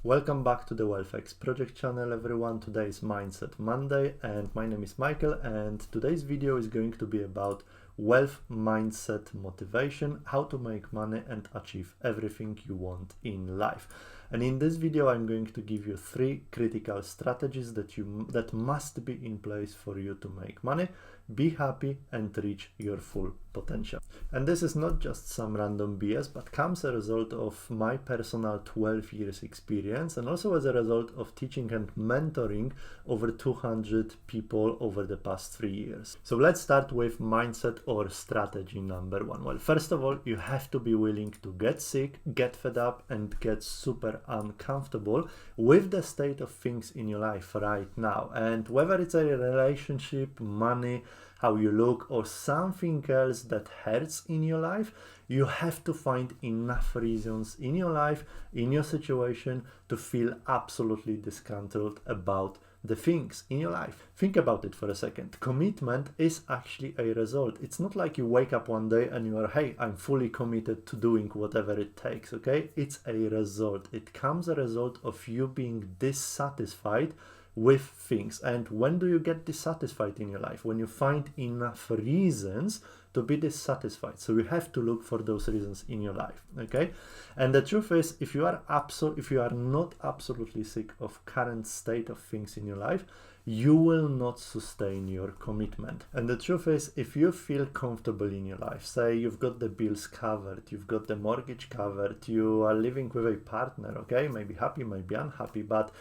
Welcome back to the WealthX project channel, everyone. Today is Mindset Monday and my name is Michael, and today's video is going to be about wealth mindset motivation, how to make money and achieve everything you want in life. And in this video I'm going to give you 3 critical strategies that must be in place for you to make money, be happy and reach your full potential. And this is not just some random BS, but comes a result of my personal 12 years experience and also as a result of teaching and mentoring over 200 people over the past 3 years. So let's start with mindset or strategy number 1. Well, first of all, you have to be willing to get sick, get fed up and get super uncomfortable with the state of things in your life right now. And whether it's a relationship, money, how you look or something else that hurts in your life, you have to find enough reasons in your life, in your situation, to feel absolutely disgruntled about the things in your life. Think about it for a second. Commitment is actually a result. It's not like you wake up one day and you are, hey, I'm fully committed to doing whatever it takes, okay? It's a result. It comes a result of you being dissatisfied with things. And when do you get dissatisfied in your life? When you find enough reasons to be dissatisfied. So you have to look for those reasons in your life, okay? And the truth is, if you are not absolutely sick of current state of things in your life, you will not sustain your commitment. And the truth is, if you feel comfortable in your life, say you've got the bills covered, you've got the mortgage covered, you are living with a partner, okay? Maybe happy, maybe unhappy, but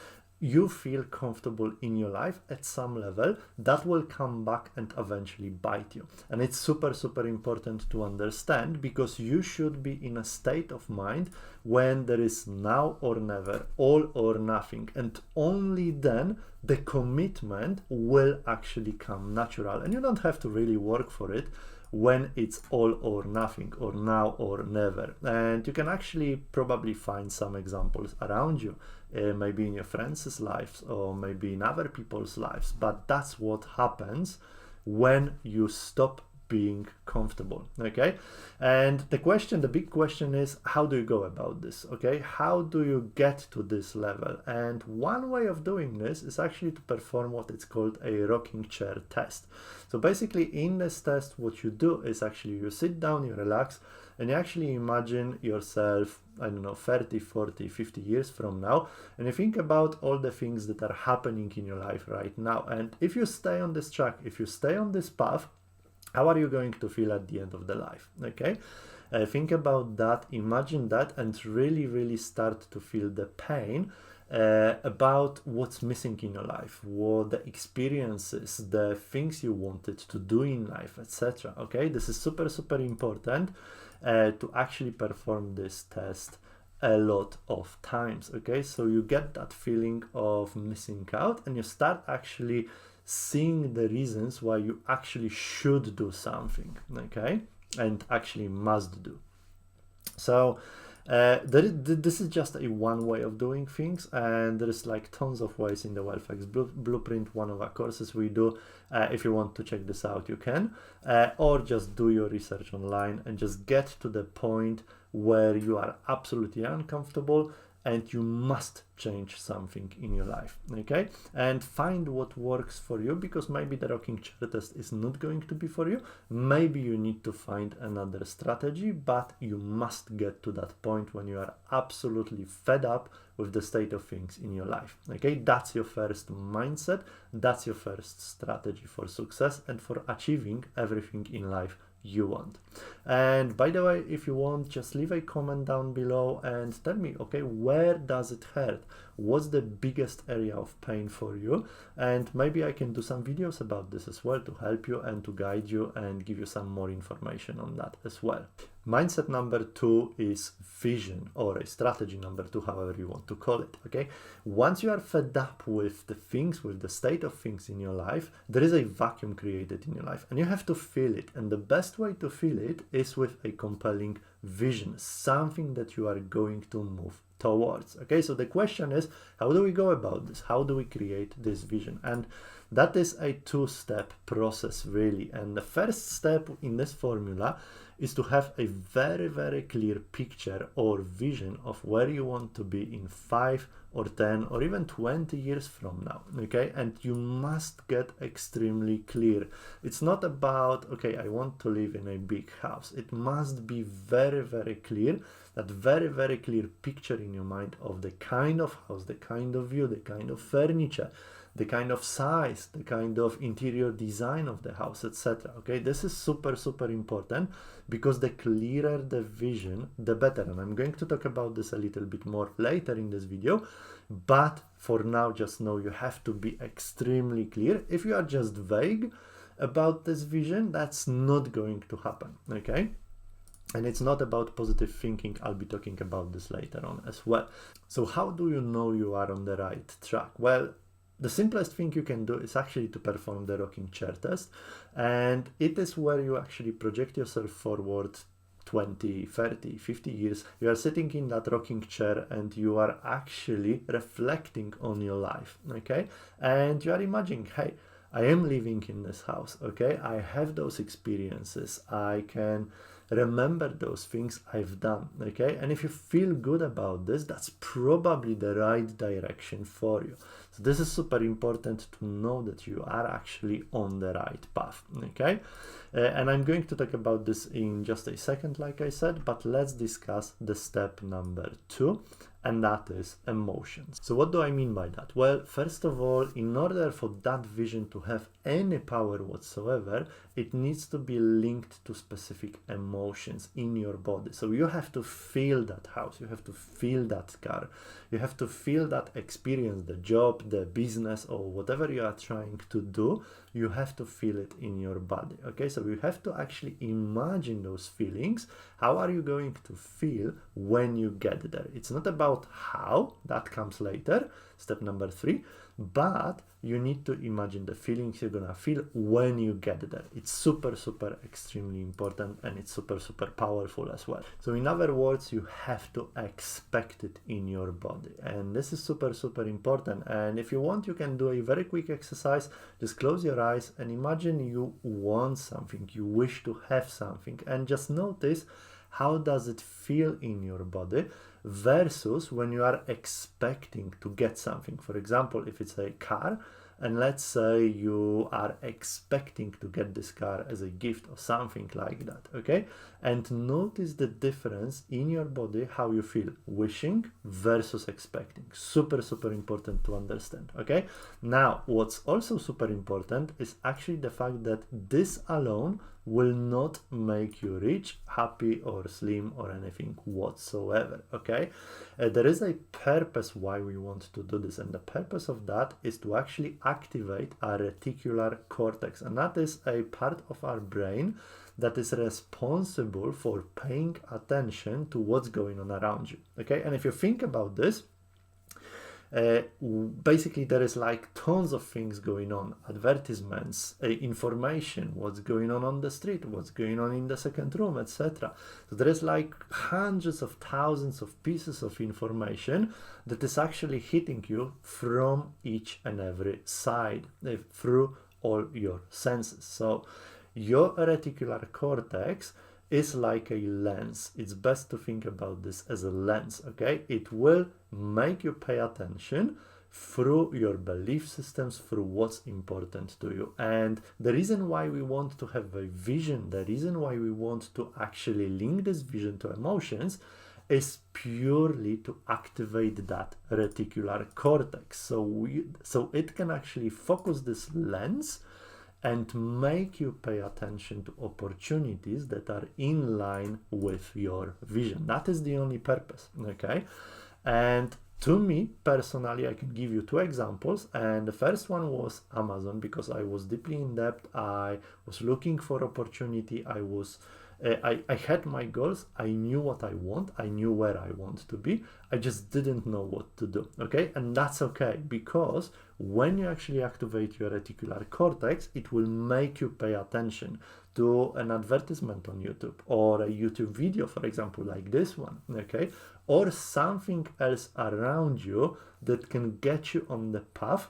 you feel comfortable in your life at some level, that will come back and eventually bite you. And it's super, super important to understand, because you should be in a state of mind when there is now or never, all or nothing. And only then the commitment will actually come natural. And you don't have to really work for it when it's all or nothing, or now or never. And you can actually probably find some examples around you, maybe in your friends' lives or maybe in other people's lives, but that's what happens when you stop being comfortable, okay? And the big question is, how do you go about this, okay? How do you get to this level? And one way of doing this is actually to perform what is called a rocking chair test. So basically in this test, what you do is actually you sit down, you relax, and you actually imagine yourself, I don't know, 30, 40, 50 years from now, and you think about all the things that are happening in your life right now. And if you stay on this track, if you stay on this path, how are you going to feel at the end of the life, okay? Think about that, imagine that, and really, really start to feel the pain about what's missing in your life, what the experiences, the things you wanted to do in life, etc. Okay, this is super, super important to actually perform this test a lot of times, okay? So you get that feeling of missing out and you start actually seeing the reasons why you actually should do something, okay, and actually must do. So this is just a one way of doing things, and there is like tons of ways in the wealthX blueprint, one of our courses we do. If you want to check this out, you can, or just do your research online and just get to the point where you are absolutely uncomfortable and you must change something in your life, okay? And find what works for you, because maybe the rocking chair test is not going to be for you. Maybe you need to find another strategy, but you must get to that point when you are absolutely fed up with the state of things in your life, okay? That's your first mindset. That's your first strategy for success and for achieving everything in life you want. And by the way, if you want, just leave a comment down below and tell me, okay, where does it hurt? What's the biggest area of pain for you? And maybe I can do some videos about this as well to help you and to guide you and give you some more information on that as well. Mindset number 2 is vision, or a strategy number 2, however you want to call it, okay? Once you are fed up with the things, with the state of things in your life, there is a vacuum created in your life and you have to fill it. And the best way to fill it is with a compelling vision, something that you are going to move towards, okay? So the question is, how do we go about this? How do we create this vision? And that is a 2-step process, really. And the first step in this formula is to have a very, very clear picture or vision of where you want to be in 5 or 10 or even 20 years from now, okay? And you must get extremely clear. It's not about, okay, I want to live in a big house. It must be very, very clear, that very, very clear picture in your mind of the kind of house, the kind of view, the kind of furniture, the kind of size, the kind of interior design of the house, etc. Okay, this is super, super important, because the clearer the vision, the better. And I'm going to talk about this a little bit more later in this video, but for now, just know you have to be extremely clear. If you are just vague about this vision, that's not going to happen, okay? And it's not about positive thinking. I'll be talking about this later on as well. So how do you know you are on the right track? Well, the simplest thing you can do is actually to perform the rocking chair test. And it is where you actually project yourself forward 20, 30, 50 years. You are sitting in that rocking chair and you are actually reflecting on your life, okay? And you are imagining, hey, I am living in this house, okay? I have those experiences. I can remember those things I've done, okay? And if you feel good about this, that's probably the right direction for you. So this is super important to know that you are actually on the right path, okay? And I'm going to talk about this in just a second, like I said, but let's discuss the step number 2, and that is emotions. So what do I mean by that? Well, first of all, in order for that vision to have any power whatsoever, it needs to be linked to specific emotions in your body. So you have to feel that house, you have to feel that car, you have to feel that experience, the job, the business, or whatever you are trying to do. You have to feel it in your body, okay? So you have to actually imagine those feelings. How are you going to feel when you get there? It's not about how, that comes later, step number 3, but you need to imagine the feelings you're gonna feel when you get there. It's super, super extremely important, and it's super, super powerful as well. So in other words, you have to expect it in your body, and this is super, super important. And if you want, you can do a very quick exercise. Just close your eyes and imagine you want something, you wish to have something, and just notice how does it feel in your body versus when you are expecting to get something. For example, if it's a car, and let's say you are expecting to get this car as a gift or something like that, okay? And notice the difference in your body, how you feel wishing versus expecting. Super, super important to understand, okay? Now, what's also super important is actually the fact that this alone will not make you rich, happy, or slim, or anything whatsoever, okay? There is a purpose why we want to do this, and the purpose of that is to actually activate our reticular cortex, and that is a part of our brain that is responsible for paying attention to what's going on around you, okay? And if you think about this, basically there is like tons of things going on, advertisements, information, what's going on the street, what's going on in the second room, etc. So there is like hundreds of thousands of pieces of information that is actually hitting you from each and every side, through all your senses. So your reticular cortex is like a lens. It's best to think about this as a lens, okay? It will make you pay attention through your belief systems, through what's important to you. And the reason why we want to have a vision, the reason why we want to actually link this vision to emotions, is purely to activate that reticular cortex. So it can actually focus this lens and make you pay attention to opportunities that are in line with your vision. That is the only purpose, okay? And to me personally, I can give you 2 examples, and the first one was Amazon, because I was deeply in debt. I was looking for opportunity. I had my goals. I knew what I want. I knew where I want to be. I just didn't know what to do, okay? And that's okay, because when you actually activate your reticular cortex, it will make you pay attention to an advertisement on YouTube, or a YouTube video, for example, like this one, okay? Or something else around you that can get you on the path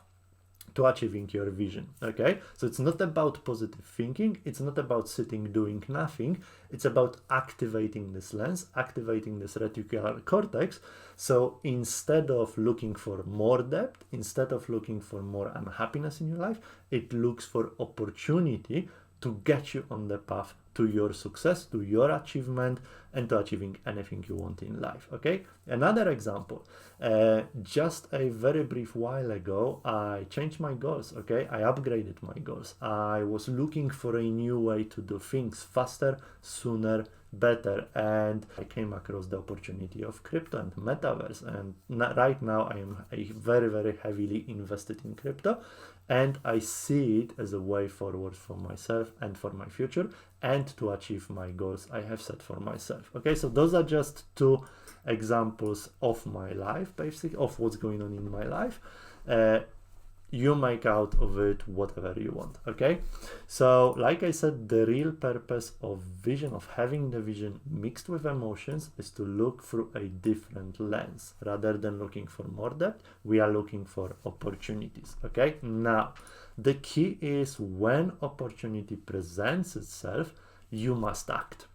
to achieving your vision. Okay, so it's not about positive thinking, it's not about sitting doing nothing, it's about activating this lens, activating this reticular cortex. So instead of looking for more debt, instead of looking for more unhappiness in your life, it looks for opportunity to get you on the path to your success, to your achievement, and to achieving anything you want in life. Okay, another example, just a very brief while ago, I changed my goals. Okay, I upgraded my goals. I was looking for a new way to do things faster, sooner, better, and I came across the opportunity of crypto and metaverse, and right now I am very heavily invested in crypto, and I see it as a way forward for myself and for my future, and to achieve my goals I have set for myself. Okay, so those are just two examples of my life, basically, of what's going on in my life. You make out of it whatever you want. Okay, so like I said, the real purpose of vision, of having the vision mixed with emotions, is to look through a different lens. Rather than looking for more depth, we are looking for opportunities. Okay, now the key is, when opportunity presents itself, you must act.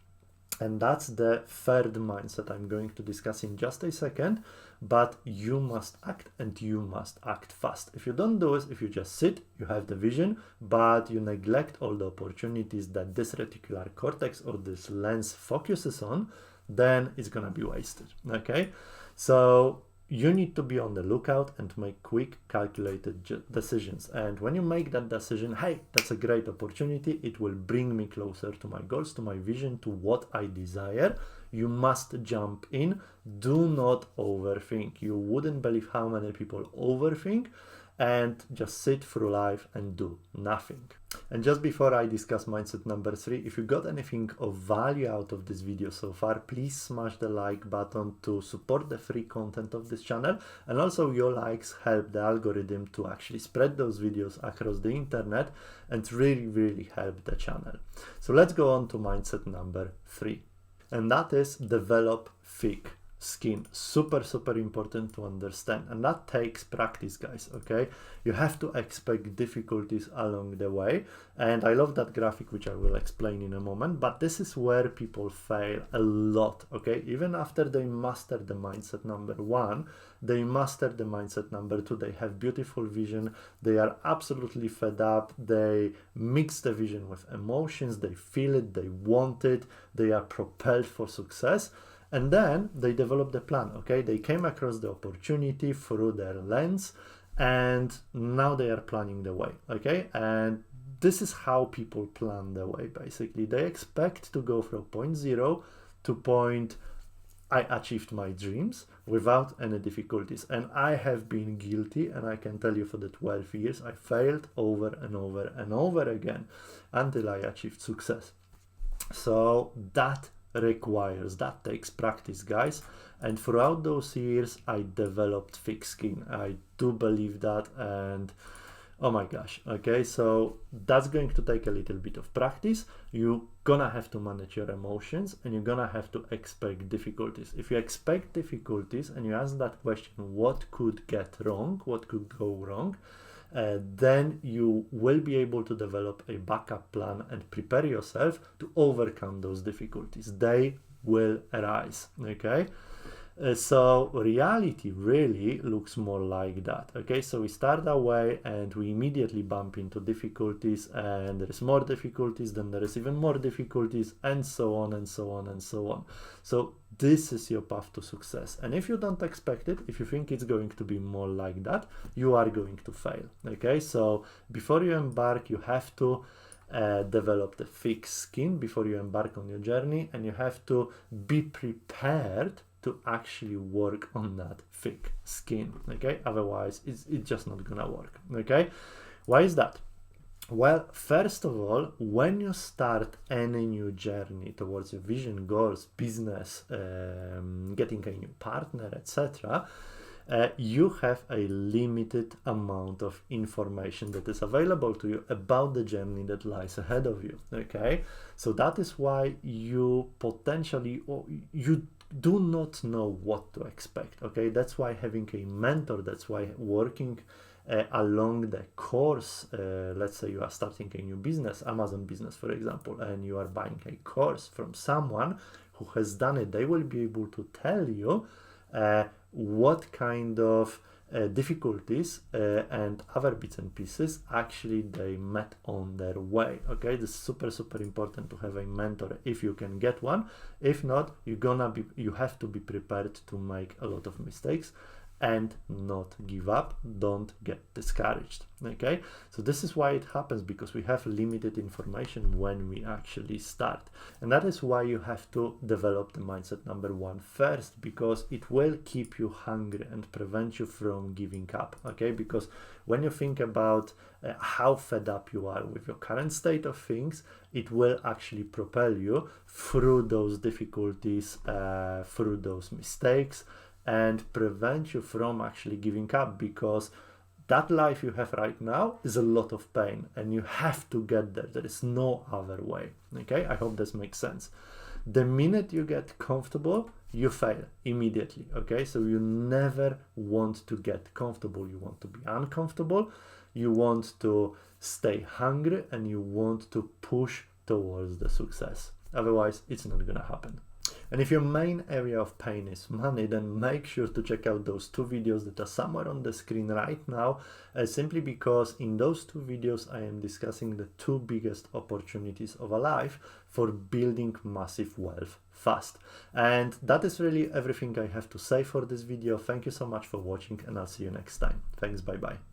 And that's the third mindset I'm going to discuss in just a second. But you must act, and you must act fast. If you don't do it, if you just sit, you have the vision, but you neglect all the opportunities that this reticular cortex or this lens focuses on, then it's gonna be wasted. Okay, so you need to be on the lookout and make quick, calculated decisions. And when you make that decision, hey, that's a great opportunity, it will bring me closer to my goals, to my vision, to what I desire, you must jump in. Do not overthink. You wouldn't believe how many people overthink and just sit through life and do nothing. And just before I discuss mindset number 3, if you got anything of value out of this video so far, please smash the like button to support the free content of this channel. And also your likes help the algorithm to actually spread those videos across the internet and really help the channel. So let's go on to mindset number 3. And that is develop thick skin. Super important to understand, and that takes practice, guys. Okay, you have to expect difficulties along the way, and I love that graphic, which I will explain in a moment. But this is where people fail a lot. Okay, even after they master the mindset number 1, they master the mindset number 2, they have beautiful vision, they are absolutely fed up, they mix the vision with emotions, they feel it, they want it, they are propelled for success. And then they develop the plan. Okay, they came across the opportunity through their lens, and now they are planning the way. Okay, and this is how people plan the way. Basically, they expect to go from point 0 to point I achieved my dreams without any difficulties. And I have been guilty, and I can tell you, for the 12 years I failed over and over again until I achieved success. So that takes practice, guys, and throughout those years I developed thick skin. I do believe that, and oh my gosh. Okay, so that's going to take a little bit of practice. You're gonna have to manage your emotions, and you're gonna have to expect difficulties. If you expect difficulties and you ask that question, what could get wrong, what could go wrong, then you will be able to develop a backup plan and prepare yourself to overcome those difficulties. They will arise. Okay, so reality really looks more like that. Okay, so we start our way and we immediately bump into difficulties, and there is more difficulties, then there is even more difficulties, and so on and so on and so on. So this is your path to success, and if you don't expect it, if you think it's going to be more like that, you are going to fail. Okay, so before you embark, you have to develop the thick skin before you embark on your journey, and you have to be prepared to actually work on that thick skin. Okay, otherwise it's just not gonna work. Okay, why is that? Well, first of all, when you start any new journey towards your vision, goals, business, getting a new partner, etc., you have a limited amount of information that is available to you about the journey that lies ahead of you. Okay, so that is why you potentially, or you do not know what to expect. Okay, that's why having a mentor, that's why working along the course. Let's say you are starting a new business, Amazon business, for example, and you are buying a course from someone who has done it. They will be able to tell you what kind of difficulties and other bits and pieces actually they met on their way. Okay, this is super important to have a mentor if you can get one. If not, you have to be prepared to make a lot of mistakes and not give up. Don't get discouraged. Okay, so this is why it happens, because we have limited information when we actually start, and that is why you have to develop the mindset number one first, because it will keep you hungry and prevent you from giving up. Okay, because when you think about how fed up you are with your current state of things, it will actually propel you through those difficulties, through those mistakes, and prevent you from actually giving up, because that life you have right now is a lot of pain and you have to get there. There is no other way. Okay, I hope this makes sense. The minute you get comfortable, you fail immediately. Okay, so you never want to get comfortable. You want to be uncomfortable, you want to stay hungry, and you want to push towards the success. Otherwise, it's not gonna happen. And if your main area of pain is money, then make sure to check out those two videos that are somewhere on the screen right now, simply because in those two videos I am discussing the two biggest opportunities of a life for building massive wealth fast. And that is really everything I have to say for this video. Thank you so much for watching, and I'll see you next time. Thanks, bye bye.